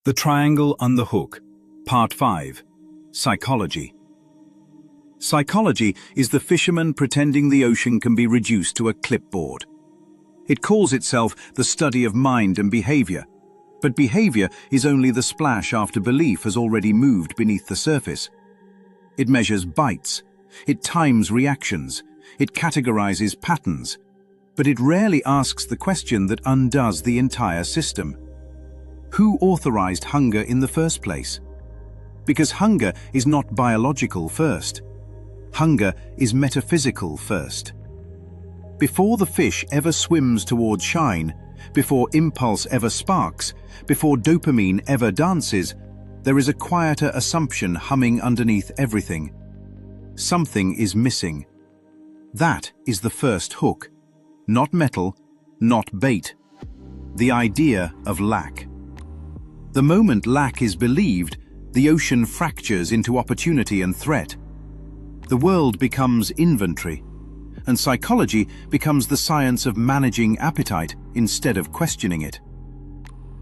The Triangle on the Hook, Part 5, Psychology. Psychology is the fisherman pretending the ocean can be reduced to a clipboard. It calls itself the study of mind and behavior, but behavior is only the splash after belief has already moved beneath the surface. It measures bites, it times reactions, it categorizes patterns, but it rarely asks the question that undoes the entire system. Who authorized hunger in the first place? Because hunger is not biological first. Hunger is metaphysical first. Before the fish ever swims toward shine, before impulse ever sparks, before dopamine ever dances, there is a quieter assumption humming underneath everything. Something is missing. That is the first hook. Not metal, not bait. The idea of lack. The moment lack is believed, the ocean fractures into opportunity and threat. The world becomes inventory, and psychology becomes the science of managing appetite instead of questioning it.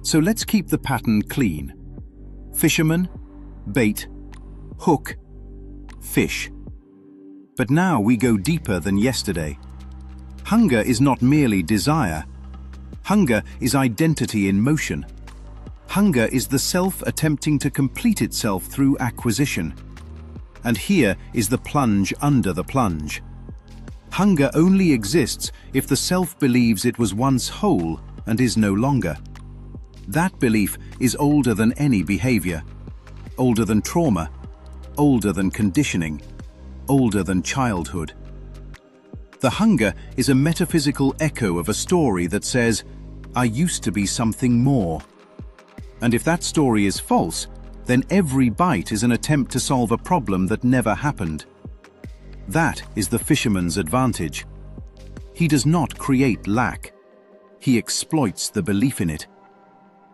So let's keep the pattern clean. Fisherman, bait, hook, fish. But now we go deeper than yesterday. Hunger is not merely desire. Hunger is identity in motion. Hunger is the self attempting to complete itself through acquisition. And here is the plunge under the plunge. Hunger only exists if the self believes it was once whole and is no longer. That belief is older than any behavior, older than trauma, older than conditioning, older than childhood. The hunger is a metaphysical echo of a story that says, "I used to be something more." And if that story is false, then every bite is an attempt to solve a problem that never happened. That is the fisherman's advantage. He does not create lack. He exploits the belief in it.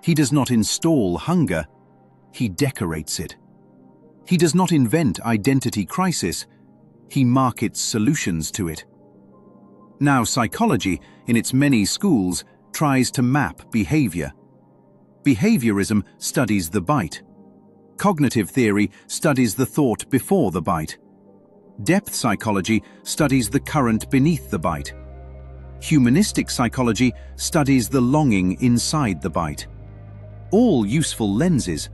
He does not install hunger. He decorates it. He does not invent identity crisis. He markets solutions to it. Now, psychology, in its many schools, tries to map behavior. Behaviorism studies the bite. Cognitive theory studies the thought before the bite. Depth psychology studies the current beneath the bite. Humanistic psychology studies the longing inside the bite. All useful lenses,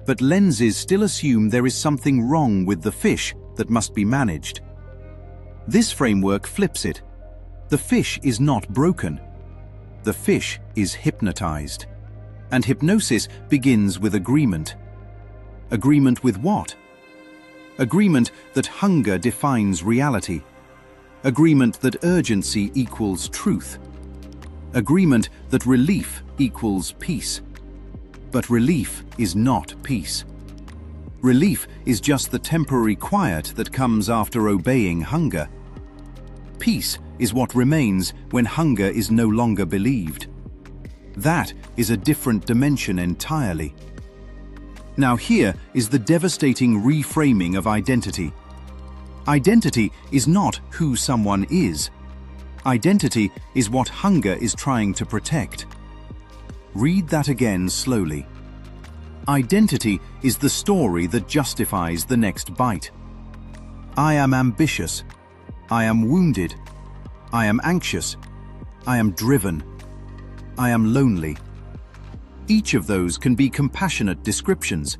but lenses still assume there is something wrong with the fish that must be managed. This framework flips it. The fish is not broken. The fish is hypnotized. And hypnosis begins with agreement. Agreement with what? Agreement that hunger defines reality. Agreement that urgency equals truth. Agreement that relief equals peace. But relief is not peace. Relief is just the temporary quiet that comes after obeying hunger. Peace is what remains when hunger is no longer believed. That is a different dimension entirely. Now here is the devastating reframing of identity. Identity is not who someone is. Identity is what hunger is trying to protect. Read that again slowly. Identity is the story that justifies the next bite. I am ambitious. I am wounded. I am anxious. I am driven. I am lonely. Each of those can be compassionate descriptions,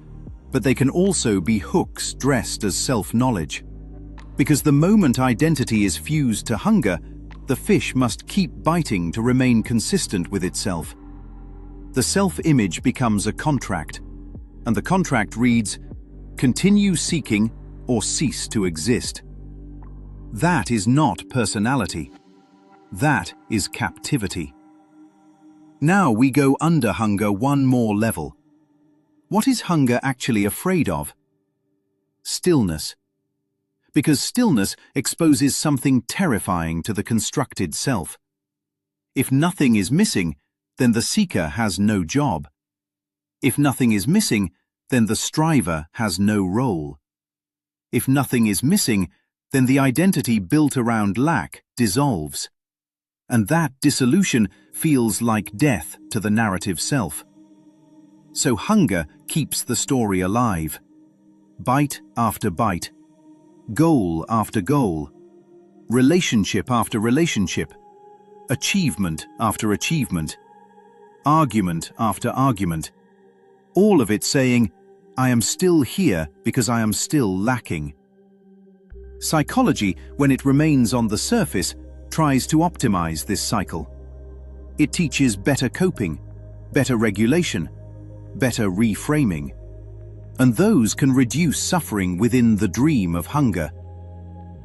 but they can also be hooks dressed as self-knowledge. Because the moment identity is fused to hunger, the fish must keep biting to remain consistent with itself. The self-image becomes a contract, and the contract reads, "Continue seeking or cease to exist." That is not personality. That is captivity. Now we go under hunger one more level. What is hunger actually afraid of? Stillness. Because stillness exposes something terrifying to the constructed self. If nothing is missing, then the seeker has no job. If nothing is missing, then the striver has no role. If nothing is missing, then the identity built around lack dissolves. And that dissolution feels like death to the narrative self. So hunger keeps the story alive. Bite after bite, goal after goal, relationship after relationship, achievement after achievement, argument after argument, all of it saying, I am still here because I am still lacking. Psychology, when it remains on the surface, tries to optimize this cycle. It teaches better coping, better regulation, better reframing. And those can reduce suffering within the dream of hunger.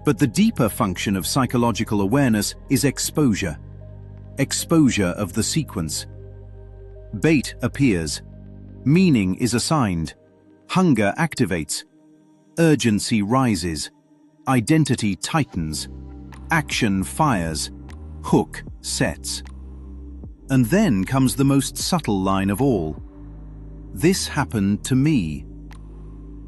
But the deeper function of psychological awareness is exposure. Exposure of the sequence. Bait appears. Meaning is assigned. Hunger activates. Urgency rises. Identity tightens. Action fires. Hook sets. And then comes the most subtle line of all. This happened to me.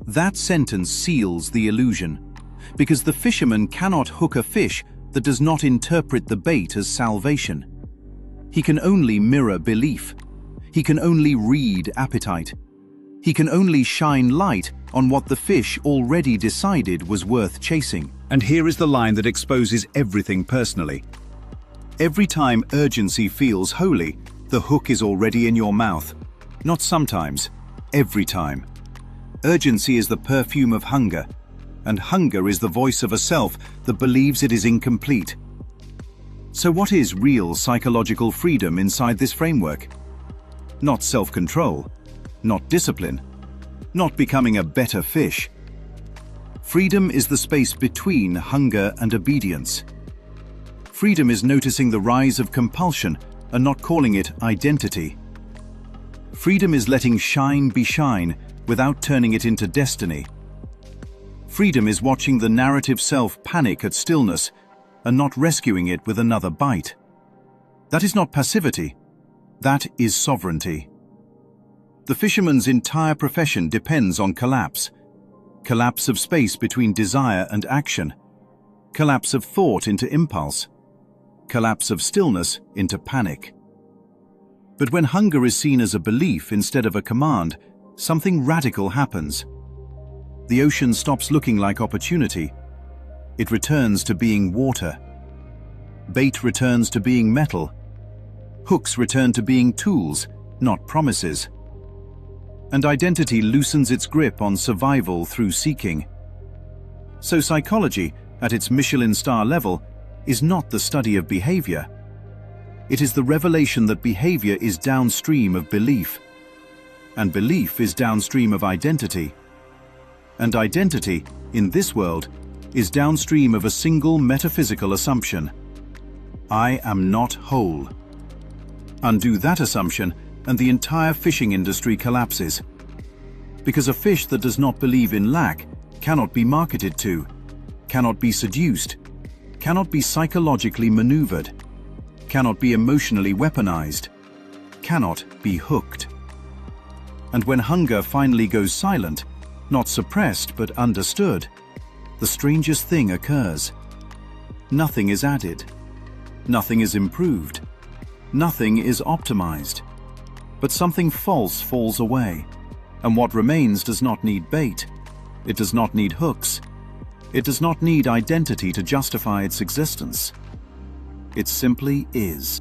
That sentence seals the illusion, because the fisherman cannot hook a fish that does not interpret the bait as salvation. He can only mirror belief. He can only read appetite. He can only shine light on what the fish already decided was worth chasing. And here is the line that exposes everything personally. Every time urgency feels holy, the hook is already in your mouth. Not sometimes, every time. Urgency is the perfume of hunger, and hunger is the voice of a self that believes it is incomplete. So what is real psychological freedom inside this framework? Not self-control, not discipline, not becoming a better fish. Freedom is the space between hunger and obedience. Freedom is noticing the rise of compulsion and not calling it identity. Freedom is letting shine be shine without turning it into destiny. Freedom is watching the narrative self panic at stillness and not rescuing it with another bite. That is not passivity. That is sovereignty. The fisherman's entire profession depends on collapse. Collapse of space between desire and action. Collapse of thought into impulse. Collapse of stillness into panic. But when hunger is seen as a belief instead of a command, something radical happens. The ocean stops looking like opportunity. It returns to being water. Bait returns to being metal. Hooks return to being tools, not promises. And identity loosens its grip on survival through seeking. So psychology, at its Michelin star level, is not the study of behavior. It is the revelation that behavior is downstream of belief, and belief is downstream of identity. And identity, in this world, is downstream of a single metaphysical assumption. I am not whole. Undo that assumption, and the entire fishing industry collapses. Because a fish that does not believe in lack cannot be marketed to, cannot be seduced, cannot be psychologically maneuvered, cannot be emotionally weaponized, cannot be hooked. And when hunger finally goes silent, not suppressed but understood, the strangest thing occurs. Nothing is added. Nothing is improved. Nothing is optimized. But something false falls away, and what remains does not need bait. It does not need hooks. It does not need identity to justify its existence. It simply is.